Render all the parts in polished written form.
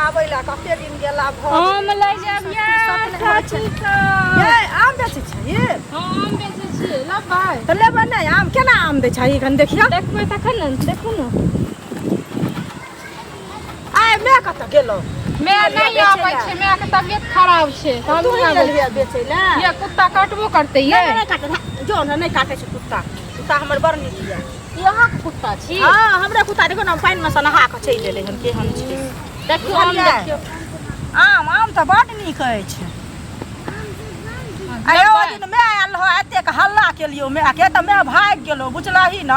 आबैला कते दिन गेला हम ले जाब ये आम बेचै छै ये हम बेचै छी लेबै त लेबै नै आम केना आम दै छै कनि देखियौ देखबै तखन ने देखू ने आइ मैं कतऽ गेलौ मैं नहीं आबै छै मैं के तबियत खराब छै हम तू ही लेलियै बेचै ला ये कुत्ता काटबो करते ये नहीं काटे जो न नहीं काटे छै कुत्ता कुत्ता हमर बड़ नीक ये यहाँ के कुत्ता छी हां हमरे कुत्ता देखो न पानी में से नहा के चलि एलै हन केहन छै देखियो आम देखियो आम आम त बड़ नीक अछि आइ ओ दिन मैं आयल हो एतेक हल्ला केलियो मैं के त मैं भाग गेलो बुझलही न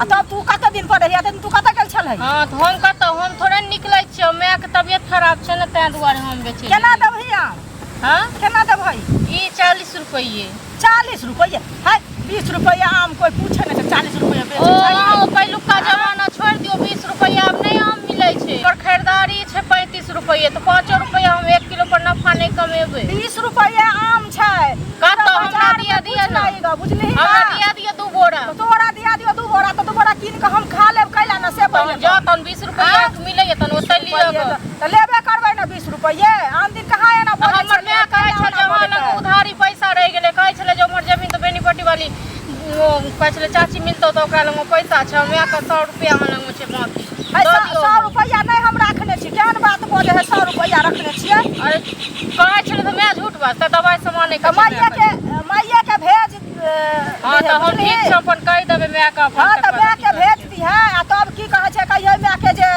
आ तब तू कते दिन पर रहिया तू कते गेल छलही हां त हम कतौ हम थोड़े निकलै छियै मैं के तबियत खराब छै न तै दुआरे हम बेचै केना देबही आम हां केना देबही ई 40 रुपये 40 रुपये हाय 20 रुपया आम कोई पूछे नै 40 रुपया बेचै छै ओ पहिलुका जमाना छोड़ दियो 20 रुपया अब नहीं आम मिलै छै और खरीदारी छै 35 रुपये तो 5 रुपया हम 1 किलो पर नफा नहीं कमेबै 20 रुपया आम छै कतौ हमरा दिया ना बुझली हमरा दिया 2 बोरा तो तोरा दिया दियो 2 बोरा तो 2 बोरा कीन के हम खा लेब कैला न से पहिले जा तन 20 रुपया मिलै तन ओतै लियो त लेबे करबै न 20 रुपये आम दिन कहाँ एना बोलै हमर मैं कहै छै जमाना में उधारी पैसा रह गेलै कहै छले जे हमर जमीन तो बेनीपट्टी वाली कहै छले चाची मिलतौ त ओकरा लग पैसा छै मैं के 100 रुपया हम लग छै बाकी 100 रुपया नहीं हम रखने छी केहन बात बोले है 100 रुपया रखने छियै अरे कहै छले त मैं झूठ बात त दवाई सामान नहीं मैया के भेज हां त हम ठीक छै अपन कहि देबै मैं का हां त मैं के भेज दी है आ तब की कहै छै कहियो मैं के जे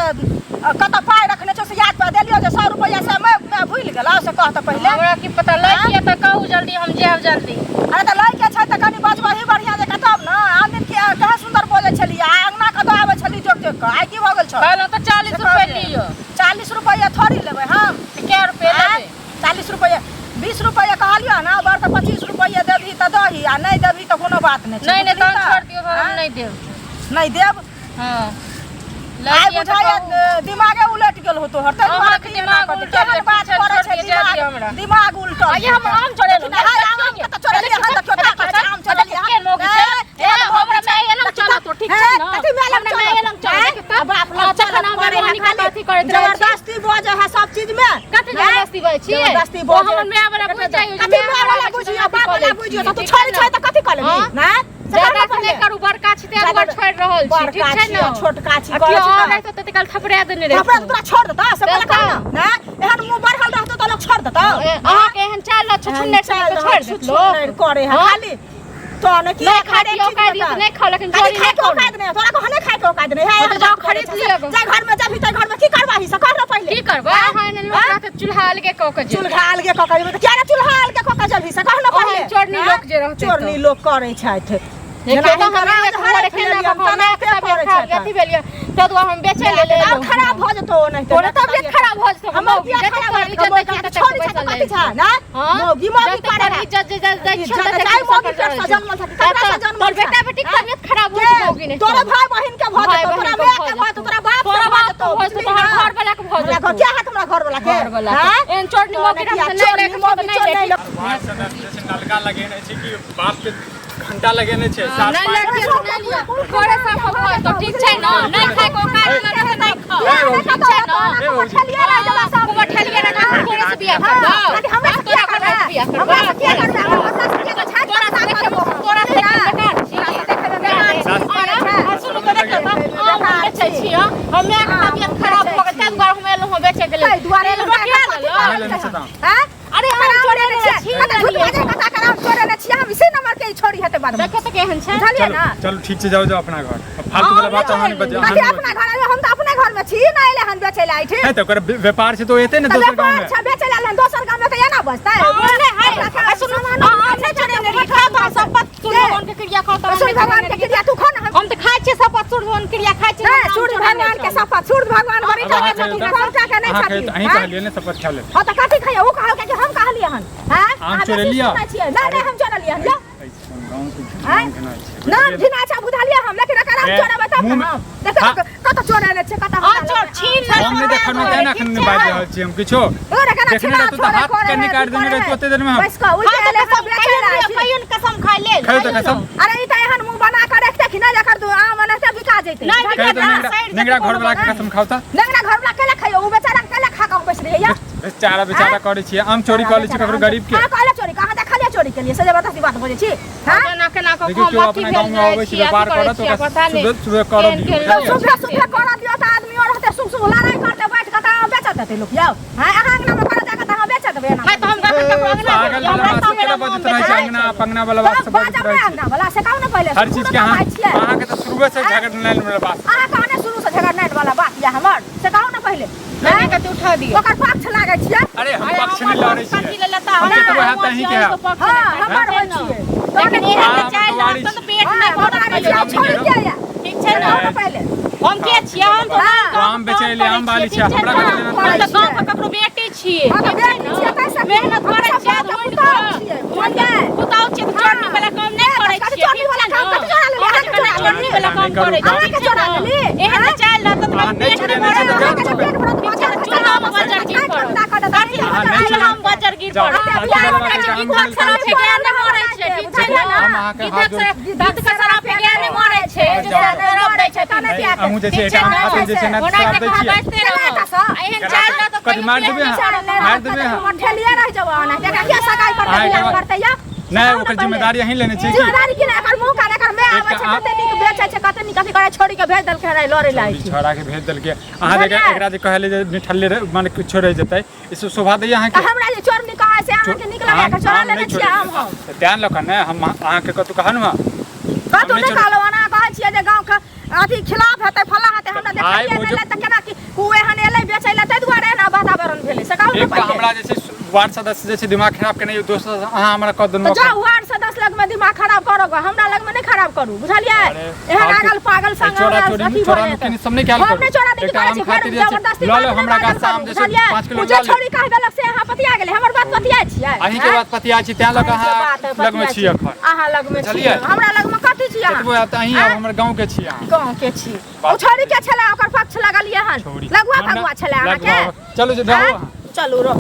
कत पाई रखने छ से याद पा देलियो जे 100 रुपया से मैं भूल गेला से कहत पहिले हमरा की पता लै के त कहू जल्दी हम जाब जल्दी अरे त लै के छै त कनी बजबही बढ़िया जे कतब न आम दिन के कहे सुंदर बोले छली आ अंगना कत आबै छली जोक जोक के आइ की भ गेल छ पहले त 40 रुपया लियो 40 रुपया थोड़ी लेबै हम क्या रुपया लेबै 40 रुपया 20 रुपया कहलियो ना बार त 25 रुपया देबही त दही आ नहीं देबही त कोनो बात नहीं नहीं नहीं तन छोड़ दियो हम नहीं देब नहीं देब हां आई बुझाया दिमागे उलट गेल हो तोहर त दिमाग उलट बात करे छै दिमाग उलट आइ हम आम छोड़े आम त छोड़े हम त छोटा आम छोड़े के लोग छै ए हमरा मैं एलम चल तो ठीक छै ना कथि मैं एलम चल बाप ला चल ना मारे निकाल अथी करे जबरदस्ती बोझ है सब चीज में कथि जबरदस्ती बोझ छी जबरदस्ती बोझ हमर मैं वाला बुझ जाई कथि मैं वाला बुझियो बाप वाला बुझियो त तू छोड़ छै त कथि कर लेबी ना ज्यादा नहीं करू बड़का छी ते अगर छोड़ रहल छी ठीक छै ना छोटका छी करे छी और ऐसे त कल थपड़ा देने रे थपड़ा तोरा छोड़ देता से बोला ना एहन मुंह बढ़ल रहतो त लोग छोड़ देता आ के एहन चाल छुछुन्ने छोड़ देत लोग करे है खाली तो ने की खाड़ी औकात नहीं खा लेकिन जोरी खाए के औकात नहीं तोरा को हने खाए के औकात नहीं है तो जाओ खरीद लियो जा घर में जब भीतर घर में की करबाही से कर पहले की करबा हां ने लोग रहते चूल्हा अलगे कक जे चूल्हा अलगे कक जे त क्या ना चूल्हा अलगे कक जल्दी से कहना पहले चोरनी लोग जे रहते चोरनी लोग करे छथि देखिए तो हमारे घर खेलना खाना के पड़े छै अथी भेलिए तो दुआ हम बेचे ले खराब भ जतो नहीं तो तबियत खराब भ जतो हम जते कर इज्जत के छोड़ी कथि छै ना मोगी मोगी करे इज्जत जाय मोगी के सजन में ककरा सजन में बेटा बेटी तबियत खराब हो मोगी ने तोरा भाई बहिन के भ जतो तोरा मां के भ जतो तोरा बाप के भ जतो तोहर घर वाला के भ जतो क्या है तुम्हारा घर वाला के हां एन चोरनी मोगी नहीं लेके नलका लगेने छै कि बाप के घंटा लगेने छै नहीं लिया करे सब हो तो ठीक छै ना नहीं खाए को काज नहीं खा ठीक छै ना ठलिया रे जला सब ठलिया रे ना तोरे से बियाह कर दो हमरा से क्या करबा बियाह कर हमरा से क्या करबा हमरा से क्या छाट तोरा से देखे तोरा से बेकार सुनो तो देख बेचे छी हम एक तबियत खराब हो गई तब बार हम एलो हो बेचे गेले दुआरे हां अरे हम छोड़े ने छी कता कराम छोड़े ने छी हम इसी नंबर के छोड़ी हते बाद में देखे तो केहन छै बुझलिए ना चलो ठीक छै जाओ अपना घर फालतू वाला बात हम नहीं बजे अपना घर हम तो अपने घर में छी ना एले हन बेचे लाई ठीक है तो कर व्यापार से तो एते ने दोसर गांव में अच्छा बेचे ला दोसर गांव में तो ये ना बचता है बोले हाय सुनो ना नहीं छोड़े ने खा तो सब पत सूर्य भगवान के क्रिया खाता सूर्य भगवान के क्रिया तू खा ना हम तो खाइ छी सब पत सूर्य भगवान क्रिया खाइ छी सूर्य भगवान के सब सूर्य भगवान बड़ी टा छथि कौन टा के नहीं छथि अहीं कहलिए ने सब खा ले हां तो कथि खइया ओ कहल के हम कहलिए हन हां हम चोरे लिया नहीं हम चोरे लिया लो नाम घिना छ बुझलिए हम लेकिन एकरा हम चोरे बता हम देखो कत चोरे ने छ कत हां चोर छीन हम नहीं देखन में केना खन बाज रहल छी हम किछो देखने रहतो तो हाथ के निकाल देने रहतो ओते देर में हम बस का उल्टे ले सब बेचे रहा कहियो कसम खा ले खायो तो कसम अरे ई त एहन मुंह बना के रखते कि ना जकर दू आम ने से बिका आ जैते कहे तो नेंगरा घर वाला के कसम खाओ त नेंगरा घर वाला केला खाइयो उ बेचारा केला खा के बैस रही है बेचारा बेचारा करे छी हम चोरी कर लै छी ककरो गरीब के हां कहले चोरी कहां देखा लिया चोरी के लिए से जबरदस्ती बात बोले छी हां केना को देखियो क्यों अपने गांव में आवे छी व्यापार करत तो सुबह सुबह करो सुबह सुबह कर दियो त आदमी और रहते सुख सुख लड़ाई करते बैठ के त बेचत ते लोग जाओ हां अहां अंगना में कर जाके त बेचत बे ना तो हम गाकर के अंगना हमरा संगे बजत रहे छै अंगना पंगना वाला बात सब बजत रहे छै अंगना वाला से कहू ना पहले हर चीज के अहां के त शुरू से झगड़ लाइन वाला बात अहां कहने शुरू से झगड़ लाइन वाला बात या हमर से कहू ना पहले नहीं के तू उठा दियो ओकर पक्ष लागे छियै अरे हम पक्ष नहीं लड़े छी हम तो वह त ही के हां हमर होय छियै लेकिन ये हम चाहे तो पेट नहीं भरत छोड़ के या ठीक छै ना पहले हम के छियै हम तो हम बेचैले हम बाली छी हमरा का हम तो गांव के ककरो बेटी छियै मेहनत करै छियै पुताउ छियै चोरनी वाला काम नहीं करै छियै चोरनी वाला काम करै छियै एहन चाल रहत त पेट नहीं भरत चुनाव बजर गिर पड़त हम बजर गिर पड़त खराब है ज्ञान नहीं मरै छै ठीक छै ना गीत के शराब पे ज्ञान नहीं मरै छै रब दै छै तने पिया हमहु जे छै एकरा खातिर जे छै ना साथ दै छियै एहन चाल रहत त कदी मार देबे मार देबे ठेलिए रह जवा ना एकरा के सगाई करते या नहीं ओकर जिम्मेदारी यही लेने छी जिम्मेदारी की ना एकर मुंह का एकर मैं आवे छै कते निक बेचै छै कते निक कथि करे छोड़ी के भेज देल के लड़े लाई छोड़ा के भेज देल के अहाँ देख एकरा जे कहले जे निठल्ले माने कुछ छोड़े जेतै इसो शोभा दै अहाँ के हमरा जे चोरनी कहा से अहाँ के निकला के चोरा लेने छी हम ध्यान रखन ने हम अहाँ के कतु कहन में कतु नहीं कहलो ना कहै छियै जे गांव के अथी खिलाफ हेतै फला हेतै हमरा देखलिए त केना कि कुए हनेले बेचैला तै दुआरे ना वातावरण भेलै से कहू एक हमरा जे छै वार्ड सदस्य जे छै दिमाग खराब केने दोस्त अहाँ हमरा क दुनू जा वार्ड सदस्य लग में दिमाग खराब करो हमरा लग में नहीं खराब करू बुझलिए एहन आगल पागल संग चोरा चोरी सब नहीं ख्याल करू चोरा नहीं करै छी फिर जबरदस्ती ल लो हमरा गाछ से आम जे 5 किलो ले छोड़ी कह देलक से अहाँ पतिया गेलै हमर बात पतिया छियै अहीं के बात पतिया छी तै लग अहाँ लग में छी अखन अहाँ लग में छी हमरा लग में कथि छी अहाँ तबो त अहीं हमर गांव के छी अहाँ गांव के छी ओ छोड़ी के छले ओकर पक्ष लगलिए हन लगुआ भगवा छले अहाँ के चलो जे रहू चलू रो